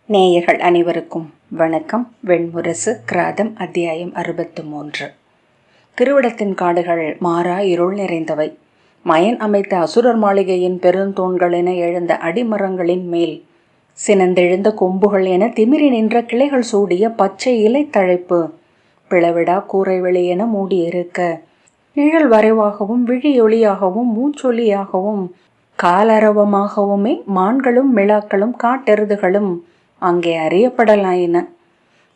நேயர்கள் அனைவருக்கும் வணக்கம். வெண்முரசு கிராதம் அத்தியாயம் 63. திருவிடத்தின் காடுகள் மாறா இருள் நிறைந்தவை. மயன் அமைத்த அசுரர் மாளிகையின் பெருந்தூண்கள் என எழுந்த அடிமரங்களின் மேல் சினந்தெழுந்த கொம்புகள் என திமிரி நின்ற கிளைகள் சூடிய பச்சை இலை தழைப்பு பிளவிடா கூரை வெளி என மூடியிருக்க, நிழல் வரைவாகவும் விழியொளியாகவும் மூச்சொலியாகவும் காலரவமாகவுமே மான்களும் மிளாக்களும் காட்டெருதுகளும் அங்கே அறியப்படலாயின.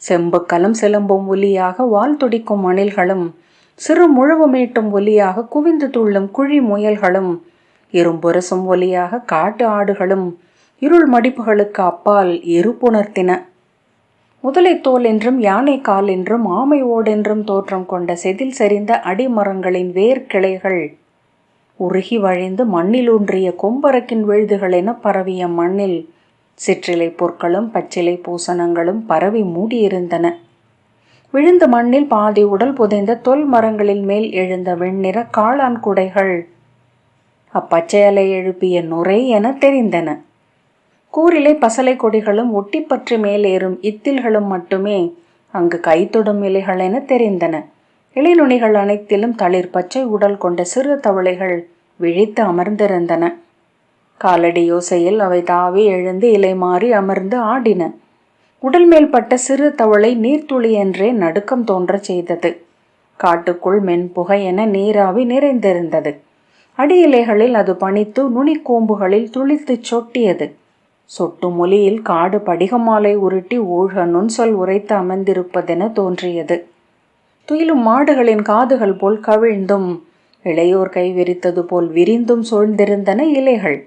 செம்புக்கலும் சிலம்பும் ஒலியாக வால் துடிக்கும் அணில்களும் சிறு முழவு மீட்டும் ஒலியாக குவிந்து துள்ளும் குழி முயல்களும் இரும்புரசும் ஒலியாக காட்டு ஆடுகளும் இருள் மடிப்புகளுக்கு அப்பால் இருப்புணர்த்தின. முதலை தோல் என்றும் யானை கால் என்றும் ஆமை ஓடென்றும் தோற்றம் கொண்ட செதில் செறிந்த அடிமரங்களின் வேர் கிளைகள் உருகி வழிந்து மண்ணிலூன்றிய கொம்பரக்கின் விழுதுகள் என பரவிய மண்ணில் சிற்றிலை பொற்களும் பச்சிலை பூசணங்களும் பரவி மூடியிருந்தன. விழுந்த மண்ணில் பாதி உடல் புதைந்த தொல் மரங்களின் மேல் எழுந்த வெண்ணிற காளான் குடைகள் அப்பச்சை அலை எழுப்பிய நுரை என தெரிந்தன. கூரிலை பசலை கொடிகளும் ஒட்டிப்பற்றி மேலேறும் இத்தில்களும் மட்டுமே அங்கு கைத்தொடும் இலைகள் என தெரிந்தன. இலைநுனிகள் அனைத்திலும் தளிர் பச்சை உடல் கொண்ட சிறு தவளைகள் விழித்து அமர்ந்திருந்தன. காலடி யோசையில் அவை தாவி எழுந்து இலை மாறி அமர்ந்து ஆடின. உடல் மேல் பட்ட சிறு தவளை நீர்த்துளி என்றே நடுக்கம் தோன்ற செய்தது. காட்டுக்குள் மென்புகை என நீராவி நிறைந்திருந்தது. அடி இலைகளில் அது பனித்து நுனிக்கோம்புகளில் துளித்து சொட்டியது. சொட்டு மொழியில் காடு படிகமாலை உருட்டி ஊழ்க நுண்சொல் உரைத்து அமர்ந்திருப்பதென தோன்றியது. துயிலும் மாடுகளின் காதுகள் போல் கவிழ்ந்தும் இளையோர் கை விரித்தது போல் விரிந்தும் சூழ்ந்திருந்தன இலைகள்.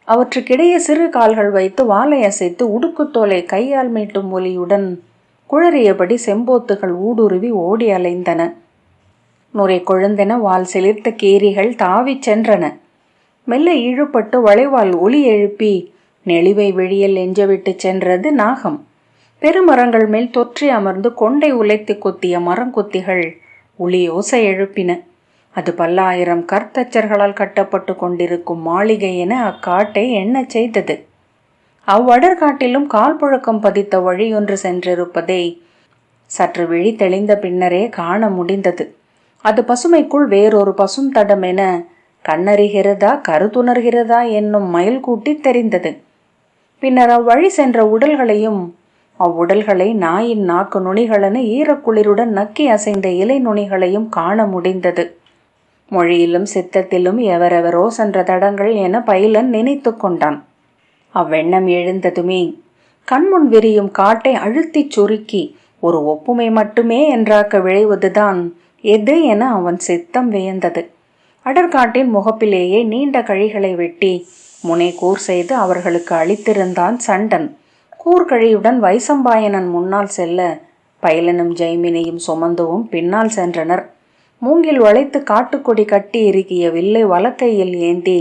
அவற்றுக்கிடையே சிறு கால்கள் வைத்து வாலை அசைத்து உடுக்குத்தோலை கையால் மீட்டும் ஒலியுடன் குழறியபடி செம்போத்துகள் ஊடுருவி ஓடி அலைந்தன. நுரை கொழுந்தென வால் சிலிர்த்த கீரிகள் தாவிச் சென்றன. மெல்ல இழுபட்டு வளைவால் ஒலி எழுப்பி நெளிவை வெளியில் எஞ்சவிட்டு சென்றது நாகம். பெருமரங்கள் மேல் தொற்றி அமர்ந்து கொண்டை உலைத்து கொத்திய மரங்கொத்திகள் ஒளியோசை எழுப்பின. அது பல்லாயிரம் கற்தச்சர்களால் கட்டப்பட்டு கொண்டிருக்கும் மாளிகை என அக்காட்டை எண்ணச் செய்தது. அவ்வடர்காட்டிலும் கால் புழக்கம் பதித்த வழியொன்று சென்றிருப்பதை சற்று விழி தெளிந்த பின்னரே காண முடிந்தது. அது பசுமைக்குள் வேறொரு பசும் தடம் என கண்ணறிகிறதா கருத்துணர்கிறதா என்னும் மயில் கூட்டி தெரிந்தது. பின்னர் அவ்வழி சென்ற உடல்களையும் அவ்வுடல்களை நாயின் நாக்கு நுனிகளென ஈரக்குளிருடன் நக்கி அசைந்த இலை நுனிகளையும் காண முடிந்தது. மொழியிலும் சித்தத்திலும் எவரெவரோ சென்ற தடங்கள் என பயிலன் நினைத்து கொண்டான். அவ்வெண்ணம் எழுந்ததுமே கண்முன் விரியும் காட்டை அழுத்திச் சுருக்கி ஒரு ஒப்புமை மட்டுமே என்றாக்க விழைவதுதான் எது என அவன் சித்தம் வியந்தது. அடர்காட்டின் முகப்பிலேயே நீண்ட கழிகளை வெட்டி முனை கூர் செய்து அவர்களுக்கு அளித்திருந்தான் சண்டன். கூர்கழியுடன் வைசம்பாயனன் முன்னால் செல்ல பயிலனும் ஜெய்மினியும் சுமந்துவும் பின்னால் சென்றனர். மூங்கில் வளைத்து காட்டுக்கொடி கட்டி இறுக்கிய வில்லை வலக்கையில் ஏந்தி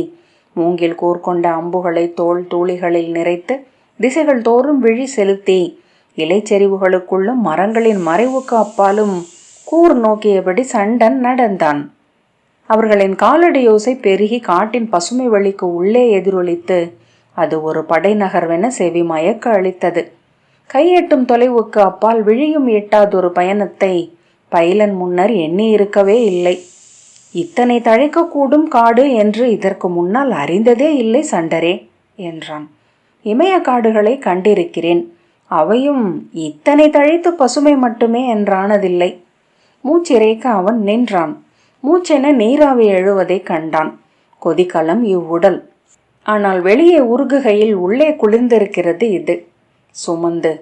மூங்கில் கூர்கொண்ட அம்புகளை தோல் தூளிகளில் நிறைத்து திசைகள் தோறும் விழி செலுத்தி இலைச்செறிவுகளுக்குள்ளும் மரங்களின் மறைவுக்கு அப்பாலும் கூர் நோக்கியபடி சண்டன் நடந்தான். அவர்களின் காலடியோசை பெருகி காட்டின் பசுமை வழிக்கு உள்ளே எதிரொலித்து அது ஒரு படை நகர்வென செவி மயக்க அளித்தது. கையெட்டும் தொலைவுக்கு அப்பால் விழியும் எட்டாதொரு பயணத்தை பயிலன் முன்னர் எண்ணி இருக்கவே இல்லை. இத்தனை தழைக்கக்கூடும் காடு என்று இதற்கு முன்னால் அறிந்ததே இல்லை சண்டரே என்றான். இமய காடுகளை கண்டிருக்கிறேன், அவையும் இத்தனை தழைத்து பசுமை மட்டுமே என்றானதில்லை. மூச்சிறைக்க அவன் நின்றான். மூச்சென நீராவி எழுவதை கண்டான். கொதிக்கலம் இவ்வுடல், ஆனால் வெளியே உருகுகையில் உள்ளே குளிர்ந்திருக்கிறது இது. சுமந்து,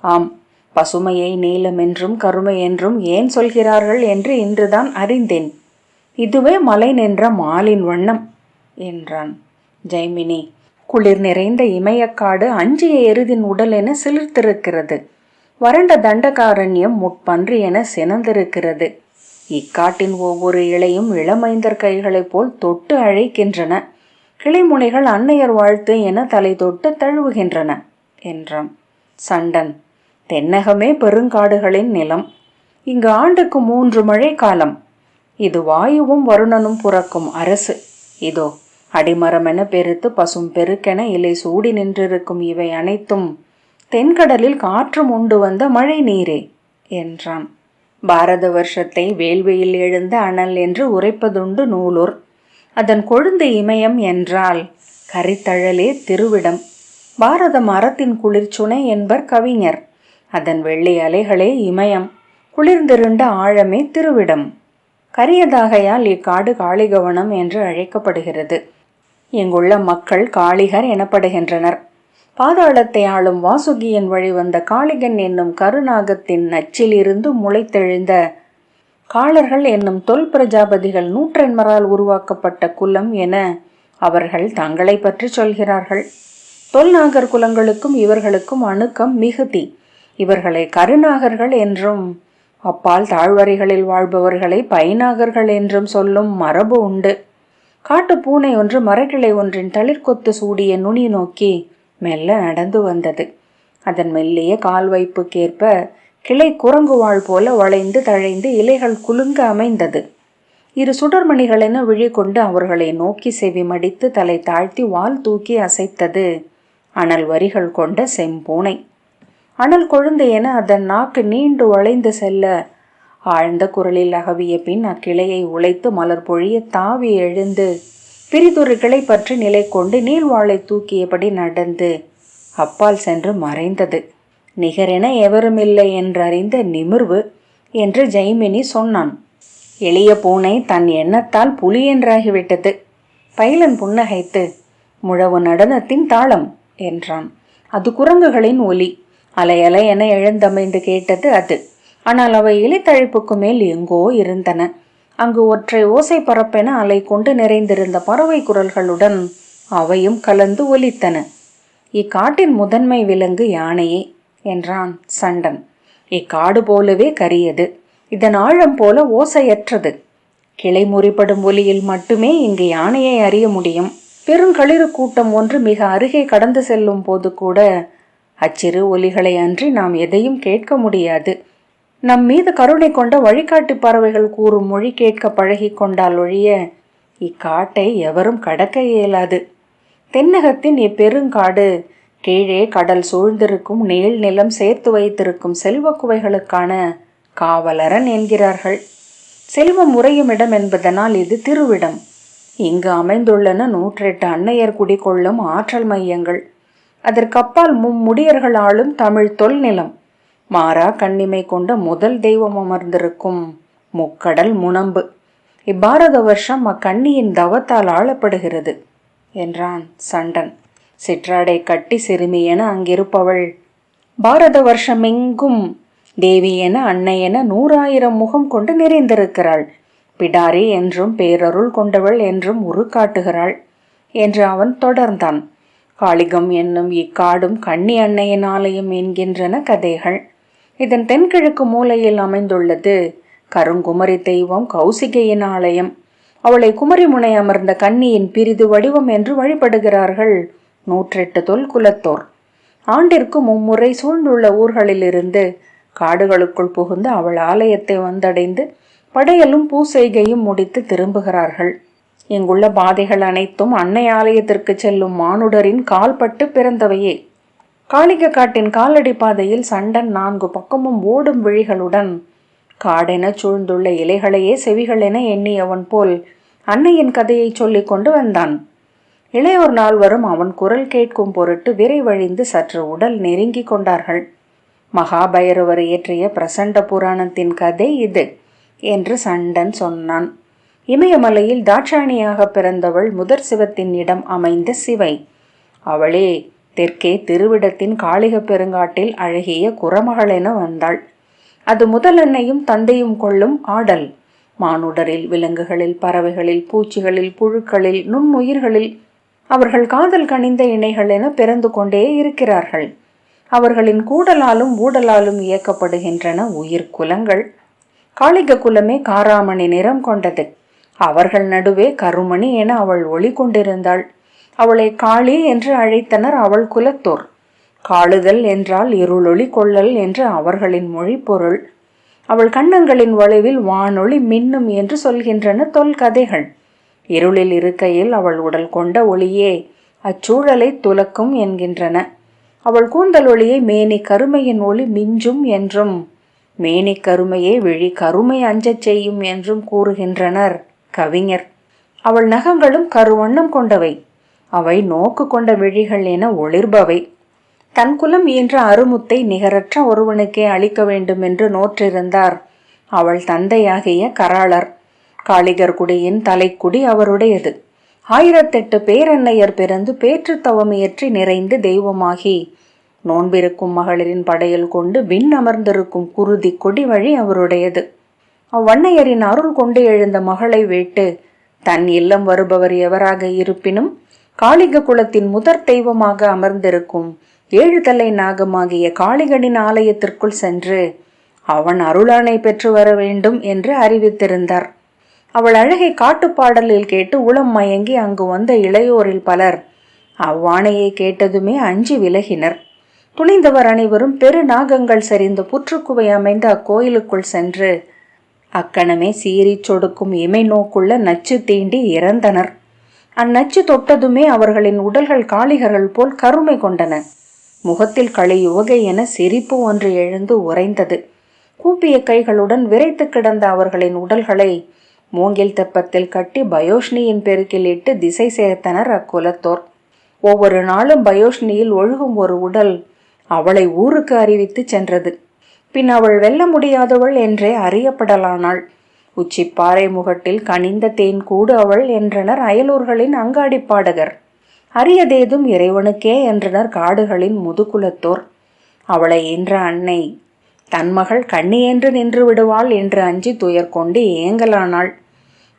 ஆம், பசுமையை நீலம் என்றும் கருமை என்றும் ஏன் சொல்கிறார்கள் என்று இன்றுதான் அறிந்தேன். இதுவே மலை நின்ற மாலின் வண்ணம் என்றான். ஜெய்மினி, குளிர் நிறைந்த இமயக்காடு அஞ்சிய எருதின் உடல் என சிலிர்த்திருக்கிறது. வறண்ட தண்டகாரண்யம் முட்பன்றி என சினந்திருக்கிறது. இக்காட்டின் ஒவ்வொரு இலையும் இளமைந்தர் கைகளைப் போல் தொட்டு அழைக்கின்றன. கிளைமுனைகள் அன்னையர் வாழ்த்து என தலை தொட்டு தழுவுகின்றன என்றான். சண்டன், தென்னகமே பெருங்காடுகளின் நிலம். இங்கு ஆண்டுக்கு 3 மழை காலம். இது வாயுவும் வருணனும் புறக்கும் அரசு. இதோ அடிமரமென பெருத்து பசும் பெருக்கென இலை சூடி நின்றிருக்கும் இவை அனைத்தும் தென்கடலில் காற்றும் உண்டு வந்த மழை நீரே என்றான். பாரத வருஷத்தை வேள்வியில் எழுந்த அனல் என்று உரைப்பதுண்டு நூலோர். அதன் கொழுந்து இமயம் என்றால் கரித்தழலே திருவிடம். பாரதம் அறத்தின் குளிர்ச்சுனை என்பர் கவிஞர். அதன் வெள்ளி அலைகளே இமயம், குளிர்ந்திருண்ட ஆழமே திருவிடம். கரியதாகையால் இக்காடு காளிகவனம் என்று அழைக்கப்படுகிறது. இங்குள்ள மக்கள் காளிகர் எனப்படுகின்றனர். பாதாளத்தை ஆளும் வாசுகியின் வழி வந்த காளிகன் என்னும் கருநாகத்தின் நச்சிலிருந்து முளைத்தெழுந்த காளர்கள் என்னும் தொல் பிரஜாபதிகள் நூற்றெண்மரால் உருவாக்கப்பட்ட குலம் என அவர்கள் தங்களை பற்றி சொல்கிறார்கள். தொல்நாகர் குலங்களுக்கும் இவர்களுக்கும் அணுக்கம் மிகுதி. இவர்களை கருநாகர்கள் என்றும் அப்பால் தாழ்வரைகளில் வாழ்பவர்களை பைநாகர்கள் என்றும் சொல்லும் மரபு உண்டு. காட்டு பூனை ஒன்று மரக்கிளை ஒன்றின் தளிர்கொத்து சூடிய நுனி நோக்கி மெல்ல நடந்து வந்தது. அதன் மெல்லிய கால் வைப்புக்கேற்ப கிளை குரங்குவாள் போல வளைந்து தழைந்து இலைகள் குலுங்க அமைந்தது. இரு சுடர்மணிகளென விழிகொண்டு அவர்களை நோக்கி செவி மடித்து தலை தாழ்த்தி வால் தூக்கி அசைத்தது அனல் வரிகள் கொண்ட செம்பூனை. அனல் கொழுந்து என அதன் நாக்கு நீண்டு வளைந்து செல்ல ஆழ்ந்த குரலில் அகவிய பின் அக்கிளையை உழைத்து மலர் பொழிய தாவி எழுந்து பிரிதொரு கிளை பற்றி நிலை கொண்டு நீள்வாளை தூக்கியபடி நடந்து அப்பால் சென்று மறைந்தது. நிகரென எவருமில்லை என்றறிந்த நிமிர்வு என்று ஜெய்மினி சொன்னான். எளிய பூனை தன் எண்ணத்தால் புலி என்றாகிவிட்டது. பைலன் புன்னகைத்து முழவு நடனத்தின் தாளம் என்றான். அது குரங்குகளின் ஒலி. அலையலை என எழுந்தமைந்து கேட்டது அது. ஆனால் அவை இலைத்தழைப்புக்கு மேல் எங்கோ இருந்தன. அங்கு ஒற்றை ஓசை பரப்பென அலை கொண்டு நிறைந்திருந்த பறவை குரல்களுடன் அவையும் கலந்து ஒலித்தன. இக்காட்டின் முதன்மை விலங்கு யானையே என்றான் சண்டன். இக்காடு போலவே கரியது. இதன் ஆழம் போல ஓசையற்றது. கிளை முறிப்படும் ஒலியில் மட்டுமே இங்கு யானையை அறிய முடியும். பெருங்களிறு கூட்டம் ஒன்று மிக அருகே கடந்து செல்லும் போது கூட அச்சிறு ஒலிகளை அன்றி நாம் எதையும் கேட்க முடியாது. நம் மீது கருணை கொண்ட வழிகாட்டு பறவைகள் கூறும் மொழி கேட்க பழகி கொண்டால் ஒழிய இக்காட்டை எவரும் கடக்க இயலாது. தென்னகத்தின் இப்பெருங்காடு கீழே கடல் சூழ்ந்திருக்கும் நீள் நிலம் சேர்த்து வைத்திருக்கும் செல்வ குவைகளுக்கான காவலரன் என்கிறார்கள். செல்வம் உறையும் இடம் என்பதனால் இது திருவிடம். இங்கு அமைந்துள்ளன 108 அன்னையர் குடிகொள்ளும் ஆற்றல் மையங்கள். அதற்கப்பால் மும்முடியர்கள் ஆளும் தமிழ் தொல் நிலம். மாறா கண்ணிமை கொண்ட முதல் தெய்வம் அமர்ந்திருக்கும் முக்கடல் முனம்பு. இப்பாரத வருஷம் அக்கண்ணியின் தவத்தால் ஆளப்படுகிறது என்றான் சண்டன். சிற்றாடை கட்டி சிறுமி என அங்கிருப்பவள் பாரத வருஷமெங்கும் தேவி என அன்னை என 100,000 முகம் கொண்டு நிறைந்திருக்கிறாள். பிடாரி என்றும் பேரருள் கொண்டவள் என்றும் உருக்காட்டுகிறாள் என்று அவன் தொடர்ந்தான். காளிகம் என்னும் இக்காடும் கண்ணி அன்னையின் ஆலயம் என்கின்றன கதைகள். இதன் தென்கிழக்கு மூலையில் அமைந்துள்ளது கருங்குமரி தெய்வம் கௌசிகையின் ஆலயம். அவளை குமரிமுனை அமர்ந்த கன்னியின் பிரிது வடிவம் என்று வழிபடுகிறார்கள் 108 தொல்குலத்தோர். ஆண்டிற்கு 3 முறை சூழ்ந்துள்ள ஊர்களிலிருந்து காடுகளுக்குள் புகுந்து அவள் ஆலயத்தை வந்தடைந்து படையலும் பூசைகையும் முடித்து திரும்புகிறார்கள். இங்குள்ள பாதைகள் அனைத்தும் அன்னை ஆலயத்திற்கு செல்லும் மானுடரின் கால்பட்டு பிறந்தவையே. காளிக காட்டின் காலடி பாதையில் சண்டன் 4 பக்கமும் ஓடும் விழிகளுடன் காடென சூழ்ந்துள்ள இலைகளையே செவிகளென எண்ணியவன் போல் அன்னையின் கதையை சொல்லிக் கொண்டு வந்தான். இளையோர் 4வரும் அவன் குரல் கேட்கும் பொருட்டு விரைவழிந்து சற்று உடல் நெருங்கி கொண்டார்கள். மகாபைரவர் இயற்றிய பிரசண்ட புராணத்தின் கதை இது என்று சண்டன் சொன்னான். இமயமலையில் தாட்சாணியாக பிறந்தவள் முதற் சிவத்தின் இடம் அமைந்த சிவை. அவளே தெற்கே திருவிடத்தின் காளிக பெருங்காட்டில் அழகிய குறமகளென வந்தாள். அது முதலன்னையும் தந்தையும் கொள்ளும் ஆடல். மானுடரில், விலங்குகளில், பறவைகளில், பூச்சிகளில், புழுக்களில், நுண்ணுயிர்களில் அவர்கள் காதல் கனிந்த இணைகள் என பிறந்து கொண்டே இருக்கிறார்கள். அவர்களின் கூடலாலும் ஊடலாலும் இயக்கப்படுகின்றன உயிர் குலங்கள். காளிக குலமே காராமணி நிறம் கொண்டது. அவர்கள் நடுவே கருமணி என அவள் ஒளி கொண்டிருந்தாள். அவளை காளி என்று அழைத்தனர் அவள் குலத்தோர். காளுதல் என்றால் இருளொளி கொள்ளல் என்று அவர்களின் மொழி பொருள். அவள் கண்ணங்களின் வளைவில் வானொளி மின்னும் என்று சொல்கின்றன தொல்கதைகள். இருளில் இருக்கையில் அவள் உடல் கொண்ட ஒளியே அச்சூழலை துலக்கும் என்கின்றன. அவள் கூந்தல் ஒளியை மேனி கருமையின் ஒளி மிஞ்சும் என்றும் மேனி கருமையை விழி கருமை அஞ்சச் செய்யும் என்றும் கூறுகின்றனர் கவிஞர். அவள் நகங்களும் கருவண்ணம் கொண்டவை. அவை நோக்கு கொண்ட விழிகள் என ஒளிர்பவை. தன் குலம் ஈன்ற அருமுத்தை நிகரற்ற ஒருவனுக்கே அளிக்க வேண்டும் என்று நோற்றிருந்தார் அவள் தந்தையாகிய கராளர். காளிகர்குடியின் தலைக்குடி அவருடையது. 1008 பேரன்னையர் பிறந்து பேற்று தவமியற்றி நிறைந்து தெய்வமாகி நோன்பிருக்கும் மகளிரின் படையல் கொண்டு விண் அமர்ந்திருக்கும் குருதி கொடி வழி அவருடையது. அவ்வன்னையரின் அருள் கொண்டு எழுந்த மகளை வேட்டு தன் இல்லம் வருபவர் எவராக இருப்பினும் காளிக குலத்தின் முதற் தெய்வமாக அமர்ந்திருக்கும் 7 தலை நாகமாகிய காளிகனின் ஆலயத்திற்குள் சென்று அவன் அருளானை பெற்று வர வேண்டும் என்று அறிவித்திருந்தார். அவள் அழகை காட்டுப்பாடலில் கேட்டு உளம் மயங்கி அங்கு வந்த இளையோரில் பலர் அவ்வாணையை கேட்டதுமே அஞ்சி விலகினர். துணிந்தவர் அனைவரும் பெரு நாகங்கள் சரிந்த புற்றுக்குவை அமைந்த அக்கோயிலுக்குள் சென்று அக்கணமே சீறி சொடுக்கும் இமை நோக்குள்ள நச்சு தீண்டி இறந்தனர். அந்நச்சு தொட்டதுமே அவர்களின் உடல்கள் காளிகர்கள் போல் கருமை கொண்டன. முகத்தில் களியுவகை என சிரிப்பு ஒன்று எழுந்து உறைந்தது. கூப்பிய கைகளுடன் விரைத்து கிடந்த அவர்களின் உடல்களை மூங்கில் தெப்பத்தில் கட்டி பயோஷ்ணியின் பெருக்கில் இட்டு திசை சேர்த்தனர் அக்குலத்தோர். ஒவ்வொரு நாளும் பயோஷ்ணியில் ஒழுகும் ஒரு உடல் அவளை ஊருக்கு அறிவித்து சென்றது. பின் அவள் வெல்ல முடியாதவள் என்றே அறியப்படலானாள். உச்சிப்பாறை முகட்டில் கனிந்த தேன் கூடு அவள் என்றனர் அயலூர்களின் அங்காடி பாடகர். அரியதேதும் இறைவனுக்கே என்றனர் காடுகளின் முதுகுலத்தோர். அவளை ஈன்ற அன்னை தன் மகள் கண்ணி என்று நின்று விடுவாள் என்று அஞ்சி துயர் கொண்டு ஏங்கலானாள்.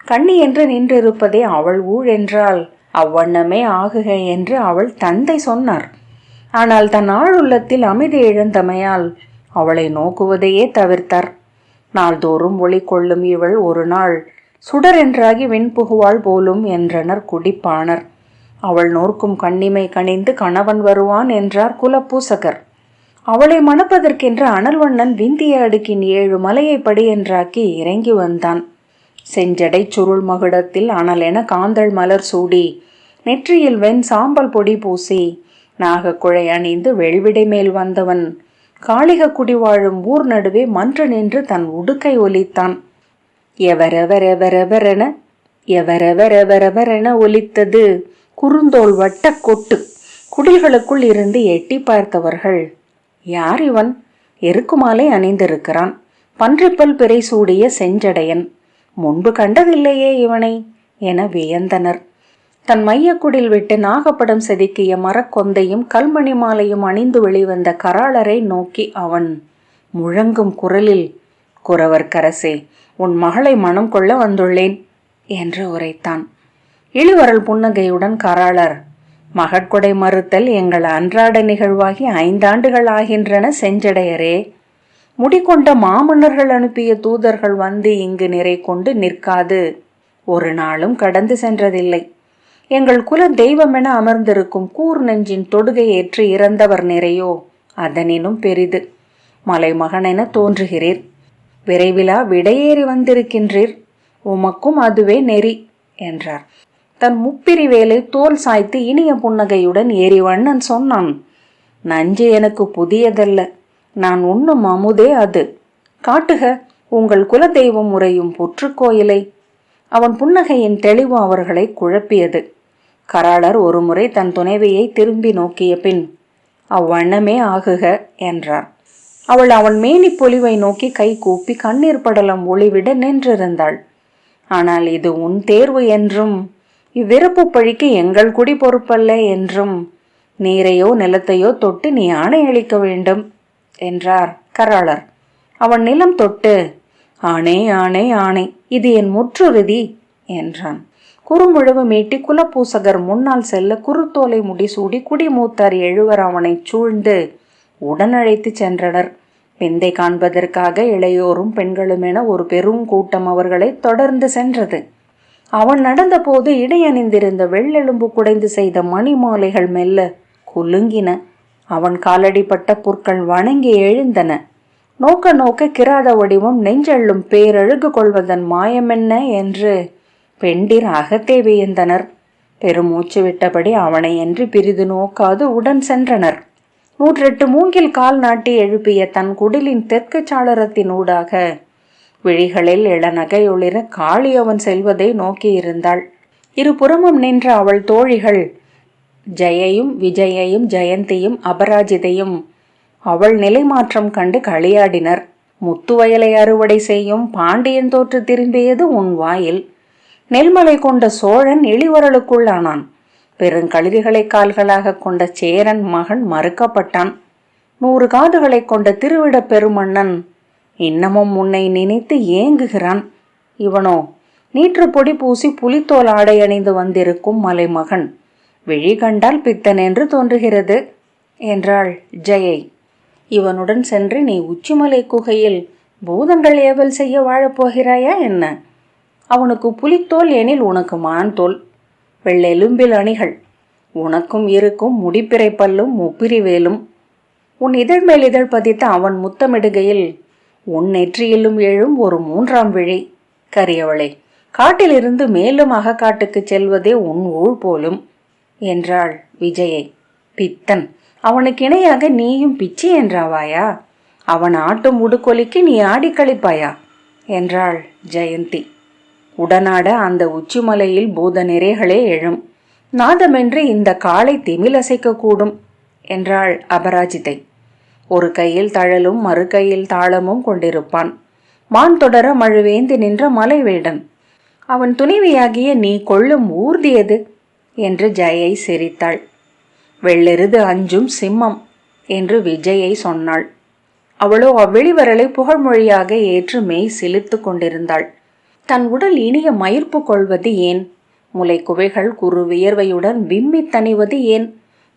கண்ணி என்று நின்றிருப்பதே அவள் ஊழ் என்றால் அவ்வண்ணமே ஆகுக என்று அவள் தந்தை சொன்னார். ஆனால் தன் ஆளுள்ளத்தில் அமைதி இழந்தமையால் அவளை நோக்குவதையே தவிர்த்தார். நாள்தோறும் ஒளி கொள்ளும் இவள் ஒரு நாள் சுடரென்றாகி வெண்புகுவாள் போலும் என்றனர் குடிப்பாணர். அவள் நோர்க்கும் கண்ணிமை கணிந்து கணவன் வருவான் என்றார் குலப்பூசகர். அவளை மணப்பதற்கென்று அனல்வண்ணன் விந்திய அடுக்கின் 7 மலையை படி என்றாக்கி இறங்கி வந்தான். செஞ்சடை சுருள் மகுடத்தில் அனலென காந்தள் மலர் சூடி நெற்றியில் வெண் சாம்பல் பொடி பூசி நாகக்குழை அணிந்து வெள்விடை மேல் வந்தவன் காளிக குடி வாழும் ஊர் நடுவே மன்று நின்று தன் உடுக்கை ஒலித்தான். எவரெவரெவரெவரென எவரெவரெவரெவரென ஒலித்தது குறுந்தோல் வட்ட கொட்டு. குடில்களுக்குள் இருந்து எட்டி பார்த்தவர்கள், யார் இவன்? எருக்குமாலை அணிந்திருக்கிறான், பன்றிப்பல் பிறை சூடிய செஞ்சடையன், முன்பு கண்டதில்லையே இவனை என வியந்தனர். தன் மையக்குடில் விட்டு நாகப்படம் செதுக்கிய மரக்கொந்தையும் கல்மணி மாலையும் அணிந்து வெளிவந்த கராளரை நோக்கி அவன் முழங்கும் குரலில், குறவர்க்கரசே, உன் மகளை மனம் கொள்ள வந்துள்ளேன் என்று உரைத்தான். இளிவரல் புன்னகையுடன் கராளர், மகட்கொடை மறுத்தல் எங்கள் அன்றாட நிகழ்வாகி 5 ஆண்டுகள் ஆகின்றன செஞ்சடையரே. முடிகொண்ட மாமன்னர்கள் அனுப்பிய தூதர்கள் வந்து இங்கு நிறை கொண்டு நிற்காது ஒரு நாளும் கடந்து சென்றதில்லை. எங்கள் குல தெய்வமென அமர்ந்திருக்கும் கூர் நெஞ்சின் தொடுகை ஏற்று இறந்தவர் நிறையோ அதனினும் பெரிது. மலைமகனென தோன்றுகிறீர், விரைவிலா விடையேறி வந்திருக்கின்றீர், உமக்கும் அதுவே நெறி என்றார். தன் முப்பிரி வேலை தோல் சாய்த்து இனிய புன்னகையுடன் ஏறிவண்ணன் சொன்னான், நஞ்சு எனக்கு புதியதல்ல, நான் உண்ணும் அமுதே அது. காட்டுக உங்கள் குலதெய்வம் உறையும் புற்றுக்கோயிலை. அவன் புன்னகையின் தெளிவு அவர்களை குழப்பியது. கராளர் ஒருமுறை தன் துணைவியை திரும்பி நோக்கிய பின், அவ்வண்ணமே ஆகுக என்றார். அவள் அவன் மேனி பொலிவை நோக்கி கை கூப்பி கண்ணீர் படலம் ஒளிவிட நின்றிருந்தாள். ஆனால் இது உன் தேர்வு என்றும் இவ்விருப்பு பழிக்கு எங்கள் குடி பொறுப்பல்ல என்றும் நீரையோ நிலத்தையோ தொட்டு நீ ஆணை அளிக்க வேண்டும் என்றார் கராளர். அவன் நிலம் தொட்டு, ஆணை ஆணை ஆணை, இது என் முற்றுறுதி என்றான். குறுமுழவு மீட்டி குலப்பூசகர் முன்னால் செல்ல குருத்தோலை முடிசூடி குடிமூத்தார் 7 அவனை சூழ்ந்து உடன் அழைத்து சென்றனர். விந்தை காண்பதற்காக இளையோரும் பெண்களும் என ஒரு பெரும் கூட்டம் அவர்களை தொடர்ந்து சென்றது. அவன் நடந்த போது இடையணிந்திருந்த வெள்ளெலும்பு குடைந்து செய்த மணி மாலைகள் மெல்ல குலுங்கின. அவன் காலடிப்பட்ட புற்கள் வணங்கி எழுந்தன. நோக்க நோக்க கிராத வடிவம் நெஞ்செள்ளும் பேரழுகு கொள்வதன் மாயமென்ன என்று பெண்டிர் அகத்தே வியந்தனர். பெருமூச்சு விட்டபடி அவனை என்று பிரிது நோக்காது உடன் சென்றனர். 108 மூங்கில் கால் நாட்டி எழுப்பிய தன் குடிலின் தெற்கு சாளரத்தின் ஊடாக விழிகளில் இளநகையொளிர காளி அவன் செல்வதை நோக்கியிருந்தாள். இருபுறமும் நின்ற அவள் தோழிகள் ஜெயையும் விஜயையும் ஜெயந்தியும் அபராஜிதையும் அவள் நிலைமாற்றம் கண்டு களியாடினர். முத்துவயலை அறுவடை செய்யும் பாண்டியன் தோற்று திரும்பியது உன் வாயில். நெல்மலை கொண்ட சோழன் இளிவரலுக்குள்ளானான். பெருங்களிர்களை கால்களாக கொண்ட சேரன் மகன் மறுக்கப்பட்டான். 100 காதுகளை கொண்ட திருவிட பெருமன்னன் இன்னமும் உன்னை நினைத்து ஏங்குகிறான். இவனோ நீற்று பொடி பூசி புலித்தோல் ஆடை அணிந்து வந்திருக்கும் மலைமகன். விழி கண்டால் பித்தன் என்று தோன்றுகிறது என்றாள் ஜெயை. இவனுடன் சென்று நீ உச்சிமலை குகையில் பூதங்கள் ஏவல் செய்ய வாழப்போகிறாயா என்ன? அவனுக்கு புலித்தோல் எனில் உனக்கு மான் தோல், வெள்ளெலும்பில் அணிகள். உனக்கும் இருக்கும் முடிப்பிறை பல்லும் முப்பிரி வேலும். உன் இதழ் மேல் இதழ் பதித்த அவன் முத்தமிடுகையில் உன் நெற்றியிலும் எழும் ஒரு 3ஆம் விழி. கரியவளே, காட்டிலிருந்து மேலும் அகக்காட்டுக்கு செல்வதே உன் ஊழ் போலும் என்றாள் விஜயை. பித்தன், அவனுக்கு இணையாக நீயும் பிச்சை என்றாவாயா? அவன் ஆட்டும் உடுக்கொலிக்கு நீ ஆடி கழிப்பாயா என்றாள் ஜெயந்தி. உடனாட அந்த உச்சிமலையில் பூத நிறைகளே எழும். நாதமென்று இந்த காளை திமிலசைக்க கூடும் என்றாள் அபராஜிதை. ஒரு கையில் தழலும் மறு கையில் தாளமும் கொண்டிருப்பான். மான் தொடர மழுவேந்தி நின்ற மலைவேடன். அவன் துணைவியாகிய நீ கொள்ளும் ஊர்தியது என்று ஜெயை சிரித்தாள். வெள்ளெருது அஞ்சும் சிம்மம் என்று விஜயை சொன்னாள். அவளோ அவ்வெளிவரலை புகழ்மொழியாக ஏற்று மெய் சிலிர்த்து கொண்டிருந்தாள். தன் உடல் இனிய மயிர்ப்பு கொள்வது ஏன்? முலை குவைகள் குறு வியர்வையுடன் விம்மி தணிவது ஏன்?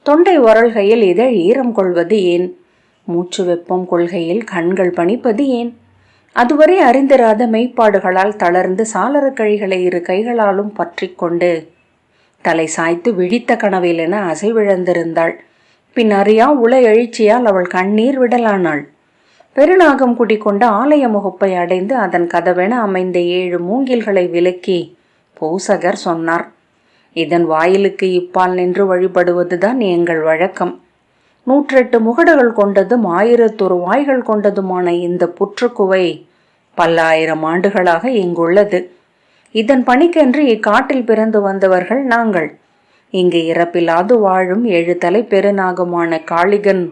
தொண்டை உரல்கையில் இதழ் ஈரம் கொள்வது ஏன்? மூச்சு வெப்பம் கொள்கையில் கண்கள் பணிப்பது ஏன்? அதுவரை அறிந்திராத மெய்ப்பாடுகளால் தளர்ந்து சாளரக்கழிகளை 2 கைகளாலும் பற்றி கொண்டு தலை சாய்த்து விழித்த கனவிலென அசைவிழந்திருந்தாள். பின் அறியா உள எழுச்சியால் அவள் கண்ணீர் விடலானாள். பெருநாகம் குடிக்கொண்ட ஆலய முகப்பை அடைந்து அதன் கதவென அமைந்த 7 மூங்கில்களை விலக்கி பூசகர் சொன்னார். இதன் வாயிலுக்கு இப்பால் நின்று வழிபடுவதுதான் எங்கள் வழக்கம். 108 முகடுகள் கொண்டதும் 1001 வாய்கள் கொண்டதுமான இந்த புற்றுக்குவை பல்லாயிரம் ஆண்டுகளாக இங்குள்ளது. இதன் பணிக்கென்று இக்காட்டில் பிறந்து வந்தவர்கள் நாங்கள். இங்கு இறப்பில்லாது வாழும் 7 தலை பெருநாகமான காளிகன்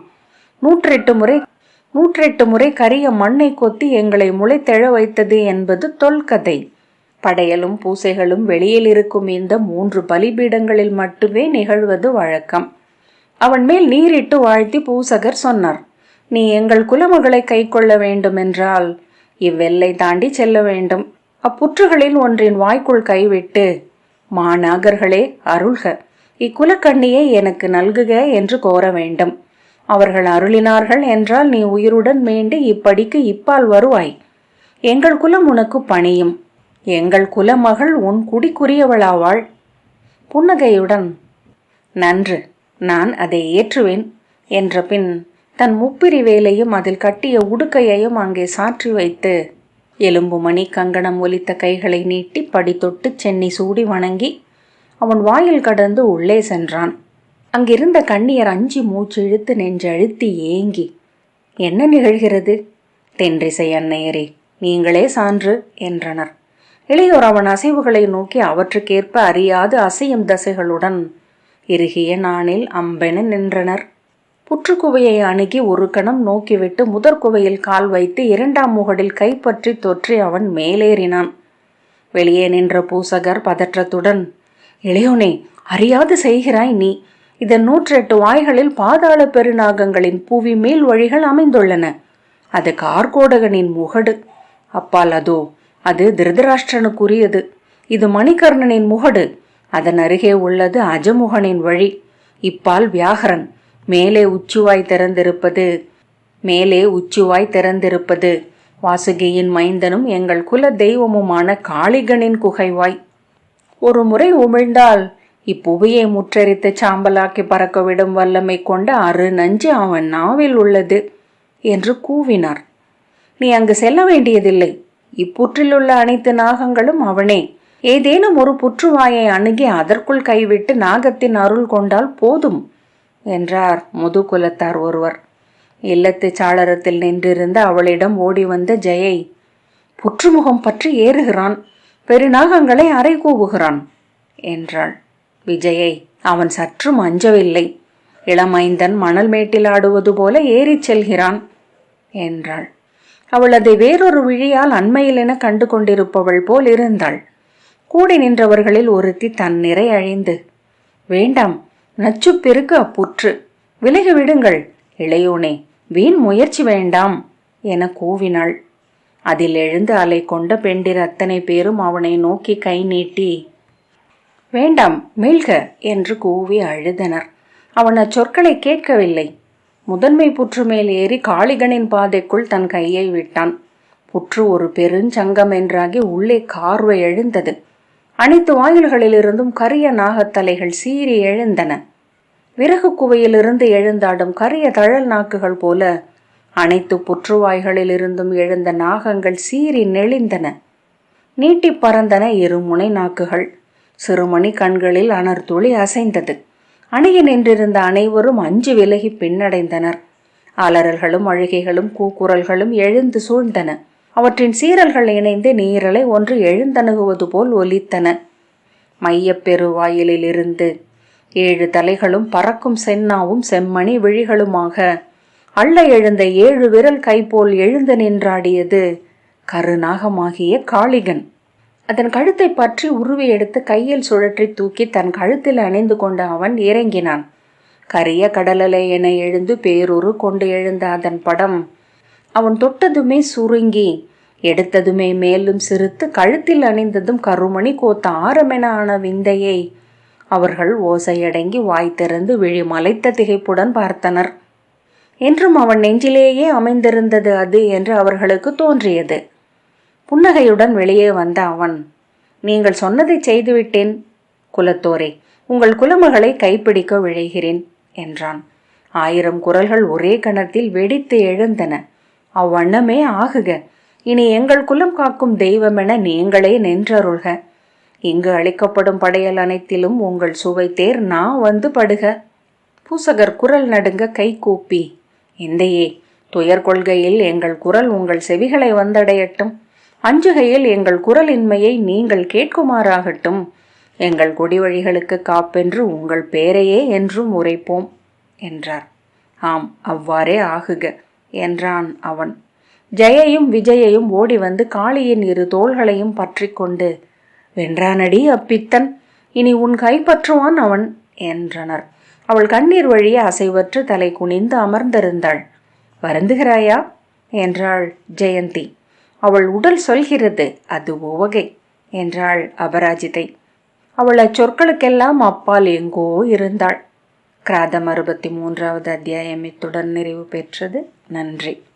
108 முறை கரிய மண்ணை கொத்தி எங்களை முளைத்தெழ வைத்தது என்பது தொல்கதை. படையலும் பூசைகளும் வெளியில் இருக்கும் இந்த 3 பலிபீடங்களில் மட்டுமே நிகழ்வது வழக்கம். அவன் மேல் நீரிட்டு வாழ்த்தி பூசகர் சொன்னார். நீ எங்கள் குலமகளை கை கொள்ள வேண்டுமென்றால் இவ்வெல்லை தாண்டி செல்ல வேண்டும். அப்புற்றுகளில் ஒன்றின் வாய்க்குள் கைவிட்டு மாநாகர்களே அருள்க, இக்குலக்கண்ணியை எனக்கு நல்குக என்று கோர வேண்டும். அவர்கள் அருளினார்கள் என்றால் நீ உயிருடன் மீண்டு இப்படிக்கு இப்பால் வருவாய். எங்கள் குலம் உனக்கு பணியும். எங்கள் குலமகள் உன் குடிக்குரியவளாவாள். புன்னகையுடன் நன்று, நான் அதை ஏற்றுவேன் என்ற பின் தன் முப்பிரி வேலையும் அதில் கட்டிய உடுக்கையையும் அங்கே சாற்றி வைத்து எலும்பு மணி கங்கணம் ஒலித்த கைகளை நீட்டி படி தொட்டு சென்னி சூடி வணங்கி அவன் வாயில் கடந்து உள்ளே சென்றான். அங்கிருந்த கண்ணியர் அஞ்சி மூச்சு இழுத்து நெஞ்சழுத்தி ஏங்கி, என்ன நிகழ்கிறது? தென்றிசை அன்னையரே, நீங்களே சான்று என்றனர். இளையோர் அவன் அசைவுகளை நோக்கி அவற்றுக்கேற்ப அறியாது அசையும் தசைகளுடன் இறுகிய நாணில் அம்பென நின்றனர். புற்றுக்குவையை அணுகி ஒரு கணம் நோக்கிவிட்டு முதற்குவையில் கால் வைத்து 2ஆம் முகடில் கைப்பற்றி தொற்றி அவன் மேலேறினான். வெளியே நின்ற பூசகர் பதற்றத்துடன், இளையோனே, அறியாது செய்கிறாய் நீ. இதன் 108 வாய்களில் பாதாள பெருநாகங்களின் புவி மேல் வழிகள் அமைந்துள்ளன. அது கார்கோடகனின் முகடு. அப்பால் அது திருதராஷ்டிரனுக்குரியது. இது மணிகர்ணனின் முகடு. அதன் அருகே உள்ளது அஜமுகனின் வழி. இப்பால் வியாகரன். மேலே உச்சுவாய் திறந்திருப்பது வாசுகியின் மைந்தனும் எங்கள் குல தெய்வமுமான காளிகனின் குகைவாய். ஒரு முறை உமிழ்ந்தால் இப்புவியை முற்றரித்து சாம்பலாக்கி பறக்கவிடும் வல்லமை கொண்ட அரு நஞ்சு அவன் நாவில் உள்ளது என்று கூவினார். நீ அங்கு செல்ல வேண்டியதில்லை. இப்புற்றிலுள்ள அனைத்து நாகங்களும் அவனே. ஏதேனும் ஒரு புற்றுவாயை அணுகி அதற்குள் கைவிட்டு நாகத்தின் அருள் கொண்டால் போதும் என்றார் முதுகுலத்தார் ஒருவர். இல்லத்து சாளரத்தில் நின்றிருந்த அவளிடம் ஓடி வந்த ஜெயை, புற்றுமுகம் பற்றி ஏறுகிறான், பெருநாகங்களை அறை கூவுகிறான் என்றாள். விஜயை அவன் சற்றும் அஞ்சவில்லை. இளமைந்தன் மணல் மேட்டில் ஆடுவது போல ஏறிச் செல்கிறான் என்றாள். அவள் அதை வேறொரு விழியால் அண்மையிலென கண்டு கொண்டிருப்பவள் போல் இருந்தாள். கூடி நின்றவர்களில் ஒருத்தி தன் நிறை அழிந்து, வேண்டாம், நச்சு பெருக்கு அப்புற்று, விலகி விடுங்கள் இளையோனே, வீண் முயற்சி வேண்டாம் என கூவினாள். அதில் எழுந்து அலை கொண்ட பெண்டிர் அத்தனை பேரும் அவனை நோக்கி கை நீட்டி, வேண்டாம் மீள்க என்று கூவி அழுதனர். அவன் அச்சொற்களை கேட்கவில்லை. முதன்மை புற்று மேல் ஏறி காளிகனின் பாதைக்குள் தன் கையை விட்டான். புற்று ஒரு பெருஞ்சங்கம் என்றாகி உள்ளே கார்வை எழுந்தது. அனைத்து வாயில்களிலிருந்தும் கரிய நாகத்தலைகள் சீறி எழுந்தன. விறகு குவையிலிருந்து எழுந்தாடும் கரிய தழல் நாக்குகள் போல அனைத்து புற்றுவாய்களிலிருந்தும் எழுந்த நாகங்கள் சீறி நெளிந்தன. நீட்டி பறந்தன இருமுனை நாக்குகள். சிறுமணி கண்களில் அனர்துளி அசைந்தது. அணைய நின்றிருந்த அனைவரும் அஞ்சு விலகி பின்னடைந்தனர். அலறல்களும் அழுகைகளும் கூக்குரல்களும் எழுந்து சூழ்ந்தன. அவற்றின் சீரல்கள் இணைந்து நீரலை ஒன்று எழுந்தணுகுவது போல் ஒலித்தன. மையப் பெருவாயிலிருந்து 7 தலைகளும் பறக்கும் சென்னாவும் செம்மணி விழிகளுமாக அள்ள எழுந்த 7 விரல் கை போல் எழுந்து நின்றாடியது கருநாகமாகிய காளிகன். அதன் கழுத்தை பற்றி உருவி எடுத்து கையில் சுழற்றி தூக்கி தன் கழுத்தில் அணிந்து கொண்ட அவன் இறங்கினான். கரிய கடலலை என எழுந்து பேரூரு கொண்டு எழுந்த அதன் படம் அவன் தொட்டதுமே சுருங்கி, எடுத்ததுமே மேலும் சிறுத்து, கழுத்தில் அணிந்ததும் கருமணி கோத்த ஆரமென ஆன விந்தையை அவர்கள் ஓசையடங்கி வாய் திறந்து விழி மலைத்த திகைப்புடன் பார்த்தனர். என்றும் அவன் நெஞ்சிலேயே அமைந்திருந்தது அது என்று அவர்களுக்கு தோன்றியது. புன்னகையுடன் வெளியே வந்த அவன், நீங்கள் சொன்னதை செய்துவிட்டேன் குலத்தோரே, உங்கள் குலமகளை கைப்பிடிக்க விழைகிறேன் என்றான். 1000 குரல்கள் ஒரே கணத்தில் வெடித்து எழுந்தன. அவ்வண்ணமே ஆகுக. இனி எங்கள் குலம் காக்கும் தெய்வமென நீங்களே நின்றருள்க. இங்கு அளிக்கப்படும் படையல் அனைத்திலும் உங்கள் சுவை தேர் நான் வந்து படுக. பூசகர் குரல் நடுங்க கை கூப்பி, எந்தையே, துயர் கொள்கையில் எங்கள் குரல் உங்கள் செவிகளை வந்தடையட்டும். அஞ்சுகையில் எங்கள் குரலின்மையை நீங்கள் கேட்குமாறாகட்டும். எங்கள் குடிவழிகளுக்கு காப்பென்று உங்கள் பேரையே என்றும் உரைப்போம் என்றார். ஆம், அவ்வாறே ஆகுக என்றான் அவன். ஜெயையும் விஜயையும் ஓடி வந்து காளியின் 2 தோள்களையும் பற்றி கொண்டு, வென்றானடி அப்பித்தன், இனி உன் கைப்பற்றுவான் அவன் என்றனர். அவள் கண்ணீர் வழிய அசைவற்று தலை குனிந்து அமர்ந்திருந்தாள். வருந்துகிறாயா என்றாள் ஜெயந்தி. அவள் உடல் சொல்கிறது, அது உவகை என்றாள் அபராஜிதை. அவள் அச்சொற்களுக்கெல்லாம் அப்பால் எங்கோ இருந்தாள். கிராதம் 63வது அத்தியாயம் இத்துடன் நிறைவு பெற்றது. நன்றி.